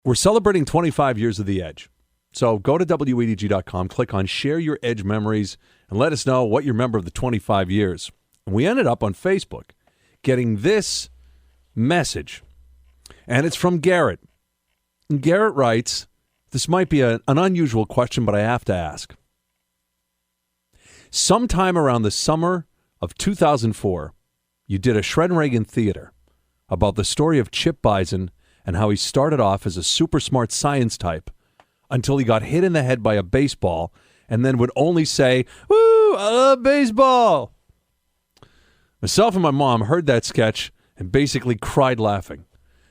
We're celebrating 25 years of The Edge. So go to WEDG.com, click on Share Your Edge Memories, and let us know what you remember of the 25 years. And we ended up on Facebook getting this message, and it's from Garrett. And Garrett writes, this might be an unusual question, but I have to ask. Sometime around the summer of 2004, you did a Shredd and Ragan Theater about the story of Chip Bison and how he started off as a super smart science type until he got hit in the head by a baseball and then would only say, "Woo, I love baseball." Myself and my mom heard that sketch and basically cried laughing.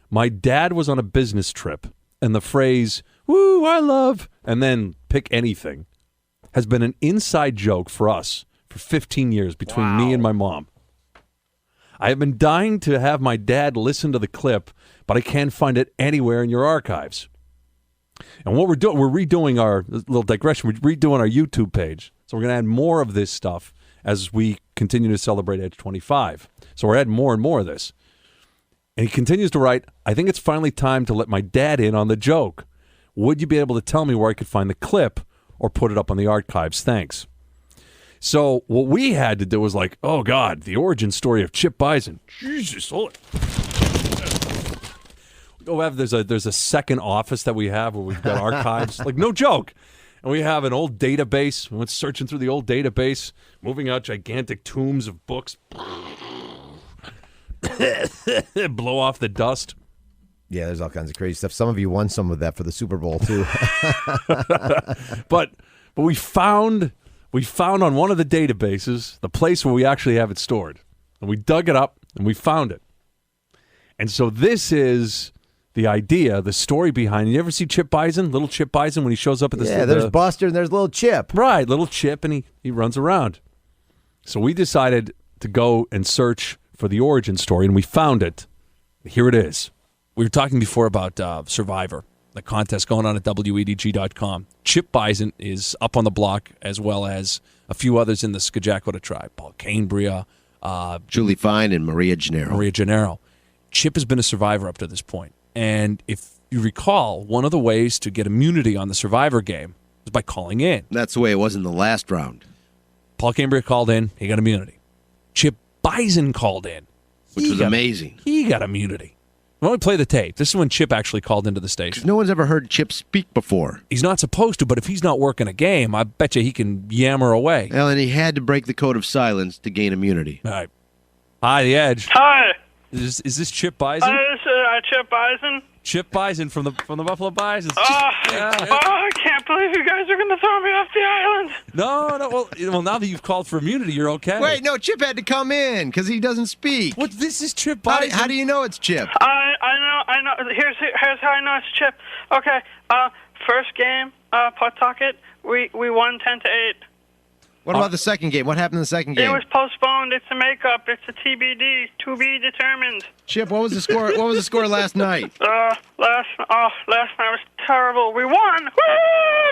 My dad was on a business trip, and the phrase, "Woo, I love," and then pick anything, has been an inside joke for us for 15 years between me and my mom. I have been dying to have my dad listen to the clip, but I can't find it anywhere in your archives. And what we're doing, we're redoing our little digression. We're redoing our YouTube page. So we're going to add more of this stuff as we continue to celebrate Edge 25. So we're adding more and more of this. And he continues to write, I think it's finally time to let my dad in on the joke. Would you be able to tell me where I could find the clip or put it up on the archives? Thanks. So what we had to do was like, oh, God, the origin story of Chip Bison. Jesus, hold it. There's a second office that we have where we've got archives. Like, no joke. And we have an old database. We went searching through the old database, moving out gigantic tombs of books. Blow off the dust. Yeah, there's all kinds of crazy stuff. Some of you won some of that for the Super Bowl, too. But we found on one of the databases the place where we actually have it stored. And we dug it up, and we found it. And so this is the idea, the story behind it. You ever see Chip Bison, little Chip Bison, when he shows up at the... Yeah, there's Buster and there's little Chip. Right, little Chip, and he runs around. So we decided to go and search for the origin story, and we found it. Here it is. We were talking before about Survivor, the contest going on at WEDG.com. Chip Bison is up on the block, as well as a few others in the Skajakota tribe. Paul Cambria. Julie Fine and Maria Gennaro. Chip has been a survivor up to this point. And if you recall, one of the ways to get immunity on the Survivor game was by calling in. That's the way it was in the last round. Paul Cambria called in. He got immunity. Chip Bison called in. Which was amazing. He got immunity. Why don't we play the tape? This is when Chip actually called into the station. No one's ever heard Chip speak before. He's not supposed to, but if he's not working a game, I bet you he can yammer away. Well, and he had to break the code of silence to gain immunity. All right. Hi, The Edge. Hi. Is this Chip Bison? This is Chip Bison. Chip Bison from the Buffalo Bisons. I can't believe you guys are going to throw me off the island. No. Well, now that you've called for immunity, you're okay. Wait, no, Chip had to come in because he doesn't speak. What? This is Chip Bison. How do you know it's Chip? I know. Here's how I know it's Chip. Okay. First game, Pawtucket, we won 10-8. What about the second game? What happened in the second game? It was postponed. It's a makeup. It's a TBD, to be determined. Chip, what was the score? What was the score last night? Last night was terrible. We won. Woo!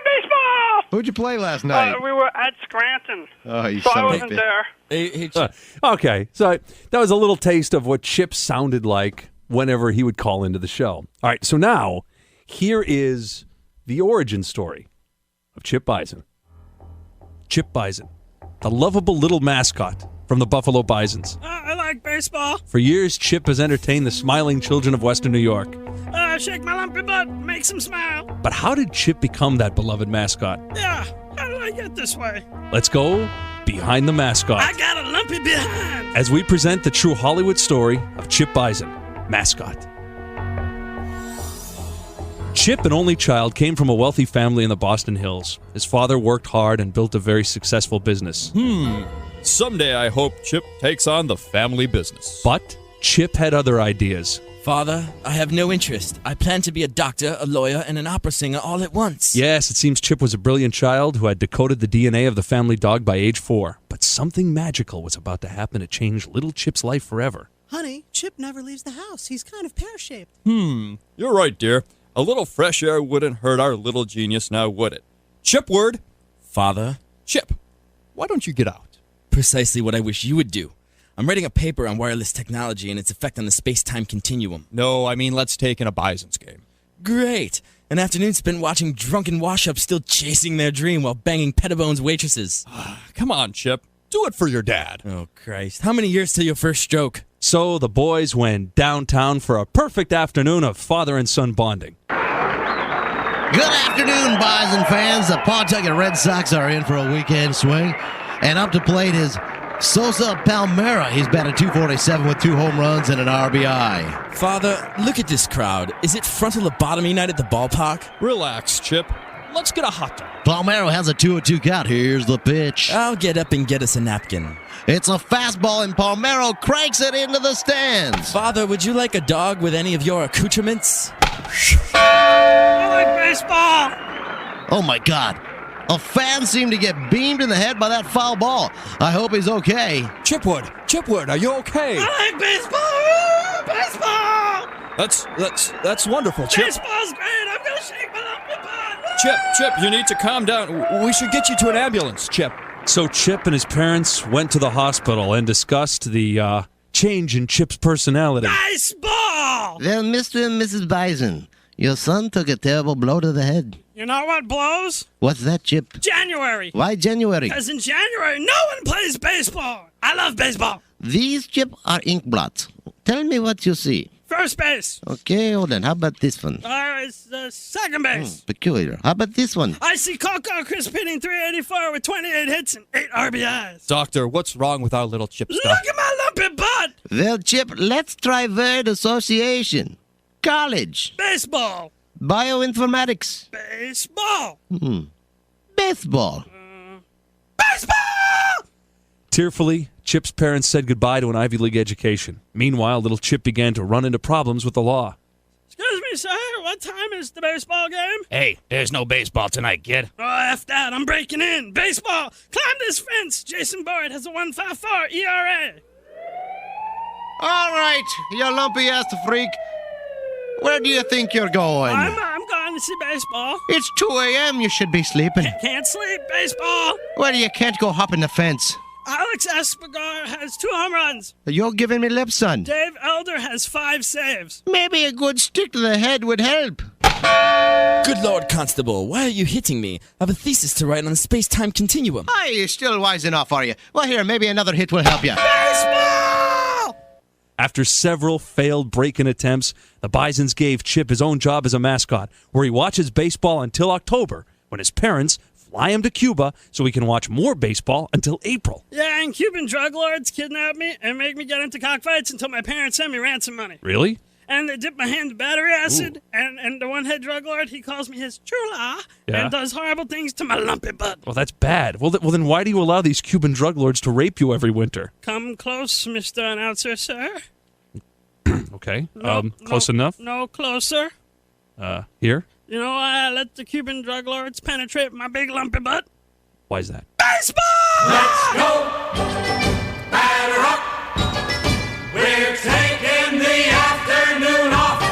Baseball. Who'd you play last night? We were at Scranton. Oh, you so son I of a wasn't bitch. there. Hey, Chip. Okay, so that was a little taste of what Chip sounded like whenever he would call into the show. All right, so now here is the origin story of Chip Bison. Chip Bison, the lovable little mascot from the Buffalo Bisons. I like baseball. For years, Chip has entertained the smiling children of Western New York. Shake my lumpy butt, makes them smile. But how did Chip become that beloved mascot? Yeah, how did I get this way? Let's go behind the mascot. I got a lumpy behind. As we present the true Hollywood story of Chip Bison, mascot. Chip, an only child, came from a wealthy family in the Boston Hills. His father worked hard and built a very successful business. Someday I hope Chip takes on the family business. But Chip had other ideas. Father, I have no interest. I plan to be a doctor, a lawyer, and an opera singer all at once. Yes, it seems Chip was a brilliant child who had decoded the DNA of the family dog by age 4. But something magical was about to happen to change little Chip's life forever. Honey, Chip never leaves the house. He's kind of pear-shaped. You're right, dear. A little fresh air wouldn't hurt our little genius now, would it? Chip word. Father? Chip, why don't you get out? Precisely what I wish you would do. I'm writing a paper on wireless technology and its effect on the space-time continuum. No, I mean let's take in a Bison's game. Great. An afternoon spent watching drunken wash-ups still chasing their dream while banging Pettibone's waitresses. Come on, Chip. Do it for your dad. Oh, Christ. How many years till your first stroke? So the boys went downtown for a perfect afternoon of father and son bonding. Good afternoon, Bison fans. The Pawtucket Red Sox are in for a weekend swing. And up to plate is Sosa Palmera. He's batted .247 with 2 home runs and an RBI. Father, look at this crowd. Is it frontal lobotomy night at the ballpark? Relax, Chip. Let's get a hot dog. Palmero has a 2-2 count. Here's the pitch. I'll get up and get us a napkin. It's a fastball, and Palmero cranks it into the stands. Father, would you like a dog with any of your accoutrements? I like baseball. Oh, my God. A fan seemed to get beamed in the head by that foul ball. I hope he's okay. Chipwood, are you okay? I like baseball. That's wonderful, Chip. Baseball's great. I'm gonna shake my lumpy butt. Chip, you need to calm down. We should get you to an ambulance, Chip. So Chip and his parents went to the hospital and discussed the change in Chip's personality. Baseball. Well, Mr. and Mrs. Bison, your son took a terrible blow to the head. You know what blows? What's that, Chip? January. Why January? Because in January, no one plays baseball. I love baseball. These, Chip, are ink blots. Tell me what you see. First base. Okay, hold on. How about this one? It's second base. Peculiar. How about this one? I see Coco Crisp hitting .384 with 28 hits and 8 RBIs. Doctor, what's wrong with our little Chip stuff? Look at my lumpy butt. Well, Chip, let's try word association. College. Baseball. Bioinformatics. Baseball. Baseball. Baseball! Tearfully, Chip's parents said goodbye to an Ivy League education. Meanwhile, little Chip began to run into problems with the law. Excuse me, sir. What time is the baseball game? Hey, there's no baseball tonight, kid. Oh, F that. I'm breaking in. Baseball. Climb this fence. Jason Boyd has a 1.54 ERA. All right, you lumpy-ass freak. Where do you think you're going? I'm going to see baseball. It's 2 a.m. You should be sleeping. Can't sleep. Baseball. Well, you can't go hopping the fence. Alex Espargar has 2 home runs. You're giving me lip, son. Dave Elder has 5 saves. Maybe a good stick to the head would help. Good Lord, Constable, why are you hitting me? I have a thesis to write on the space-time continuum. Are you still wise enough, are you? Well, here, maybe another hit will help you. Baseball! After several failed break-in attempts, the Bisons gave Chip his own job as a mascot, where he watches baseball until October, when his parents fly him to Cuba so he can watch more baseball until April. Yeah, and Cuban drug lords kidnap me and make me get into cockfights until my parents send me ransom money. Really? And they dip my hand in battery acid, and the one-head drug lord, he calls me his chula, and does horrible things to my lumpy butt. Well, that's bad. Well, then why do you allow these Cuban drug lords to rape you every winter? Come close, Mr. Announcer, sir. Okay. No, close no, enough? No closer. Here? You know why I let the Cuban drug lords penetrate my big lumpy butt? Why is that? Baseball! Let's go! Batter up! We're taking the afternoon off.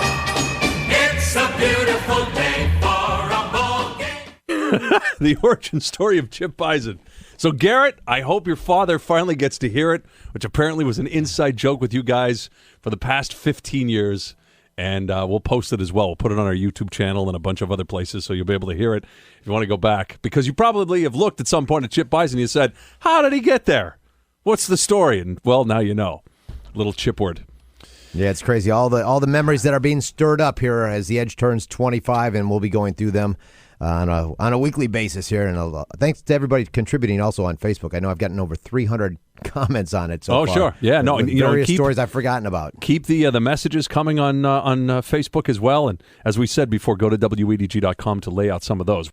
It's a beautiful day for a ball game. The origin story of Chip Bison. So, Garrett, I hope your father finally gets to hear it, which apparently was an inside joke with you guys for the past 15 years. And we'll post it as well. We'll put it on our YouTube channel and a bunch of other places so you'll be able to hear it if you want to go back. Because you probably have looked at some point at Chip Bison and you said, how did he get there? What's the story? And, well, now you know. Little Chipward. Yeah, it's crazy. All the memories that are being stirred up here as the Edge turns 25, and we'll be going through them on a weekly basis here. And thanks to everybody contributing also on Facebook. I know I've gotten over 300 comments on it so far. Oh, sure. Yeah, no, and various stories I've forgotten about. Keep the messages coming on Facebook as well. And as we said before, go to WEDG.com to lay out some of those.